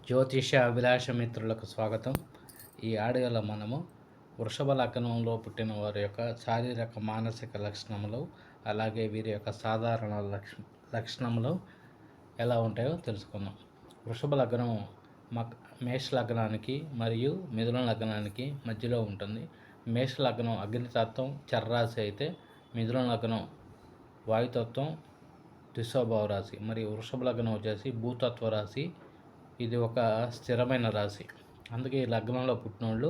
జ్యోతిష అభిలాష మిత్రులకు స్వాగతం. ఈ ఆడియోలో మనము వృషభ లగ్నంలో పుట్టిన వారి యొక్క శారీరక మానసిక లక్షణములు, అలాగే వీరి యొక్క సాధారణ లక్షణములు ఎలా ఉంటాయో తెలుసుకుందాం. వృషభ లగ్నం మేష లగ్నానికి మరియు మిథున లగ్నానికి మధ్యలో ఉంటుంది. మేష లగ్నం అగ్నితత్వం చర్రాశి అయితే, మిథున లగ్నం వాయుతత్వం ద్విస్వభావ రాశి, మరియు వృషభ లగ్నం వచ్చేసి భూతత్వ రాశి. ఇది ఒక స్థిరమైన రాశి. అందుకే ఈ లగ్నంలో పుట్టినోళ్ళు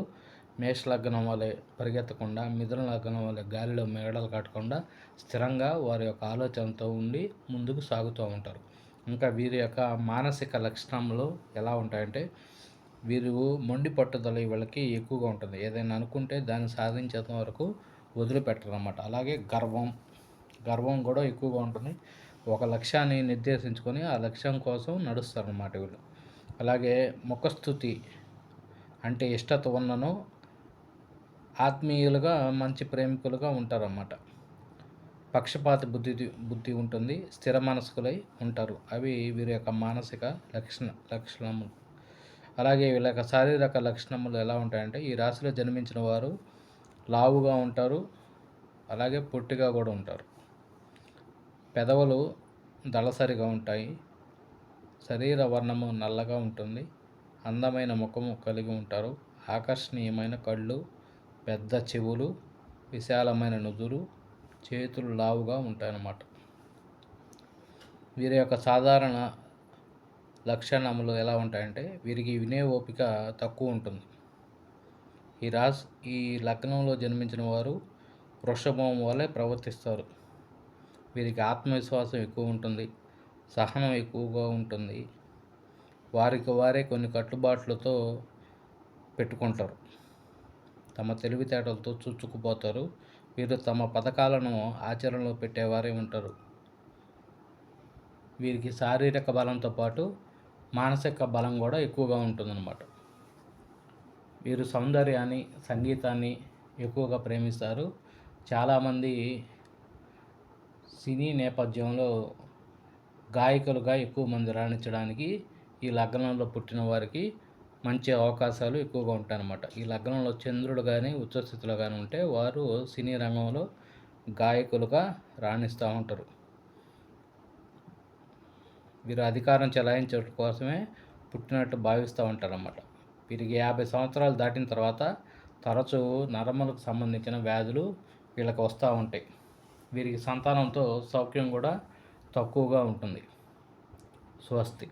మేష లగ్నం వలె పరిగెత్తకుండా, మిథున లగ్నం వలె గాలిలో మేడలు కట్టకుండా స్థిరంగా వారి యొక్క ఆలోచనతో ఉండి ముందుకు సాగుతూ ఉంటారు. ఇంకా వీరి యొక్క మానసిక లక్షణములు ఎలా ఉంటాయంటే, వీరు మొండి పట్టుదల వీళ్ళకి ఎక్కువగా ఉంటుంది. ఏదైనా అనుకుంటే దాన్ని సాధించేంత వరకు వదిలిపెట్టరు అన్నమాట. అలాగే గర్వం కూడా ఎక్కువగా ఉంటుంది. ఒక లక్ష్యాన్ని నిర్దేశించుకొని ఆ లక్ష్యం కోసం నడుస్తారన్నమాట వీళ్ళు. అలాగే ముఖస్థుతి అంటే ఇష్టత ఉన్నను ఆత్మీయులుగా మంచి ప్రేమికులుగా ఉంటారన్నమాట. పక్షపాత బుద్ధి ఉంటుంది. స్థిర మనస్కులై ఉంటారు. అవి వీరి యొక్క మానసిక లక్షణములు. అలాగే వీళ్ళ యొక్క శారీరక లక్షణములు ఎలా ఉంటాయంటే, ఈ రాశిలో జన్మించిన వారు లావుగా ఉంటారు, అలాగే పొట్టిగా కూడా ఉంటారు. పెదవులు దళసరిగా ఉంటాయి. శరీర వర్ణము నల్లగా ఉంటుంది. అందమైన ముఖము కలిగి ఉంటారు. ఆకర్షణీయమైన కళ్ళు, పెద్ద చెవులు, విశాలమైన నుదురు, చేతులు లావుగా ఉంటాయన్నమాట. వీరి యొక్క సాధారణ లక్షణములు ఎలా ఉంటాయంటే, వీరికి వినే ఓపిక తక్కువ ఉంటుంది. ఈ లగ్నంలో జన్మించిన వారు వృషభం వలె ప్రవర్తిస్తారు. వీరికి ఆత్మవిశ్వాసం ఎక్కువ ఉంటుంది. సహనం ఎక్కువగా ఉంటుంది. వారికి వారే కొన్ని కట్టుబాట్లతో పెట్టుకుంటారు. తమ తెలివితేటలతో చుచ్చుకుపోతారు. వీరు తమ పథకాలను ఆచరణలో పెట్టేవారే ఉంటారు. వీరికి శారీరక బలంతో పాటు మానసిక బలం కూడా ఎక్కువగా ఉంటుందన్నమాట. వీరు సౌందర్యాన్ని, సంగీతాన్ని ఎక్కువగా ప్రేమిస్తారు. చాలామంది సినీ నేపథ్యంలో గాయకులుగా ఎక్కువ మంది రాణించడానికి ఈ లగ్నంలో పుట్టిన వారికి మంచి అవకాశాలు ఎక్కువగా ఉంటాయన్నమాట. ఈ లగ్నంలో చంద్రుడు కానీ ఉచ్చస్థితిలో కానీ ఉంటే వారు సినీ రంగంలో గాయకులుగా రాణిస్తూ ఉంటారు. వీరు అధికారం చెలాయించడం కోసమే పుట్టినట్టు భావిస్తూ ఉంటారన్నమాట. వీరికి 50 సంవత్సరాలు దాటిన తర్వాత తరచూ నరములకు సంబంధించిన వ్యాధులు వీళ్ళకి వస్తూ ఉంటాయి. వీరికి సంతానంతో సౌఖ్యం కూడా తక్కువగా ఉంటుంది. స్వస్తి.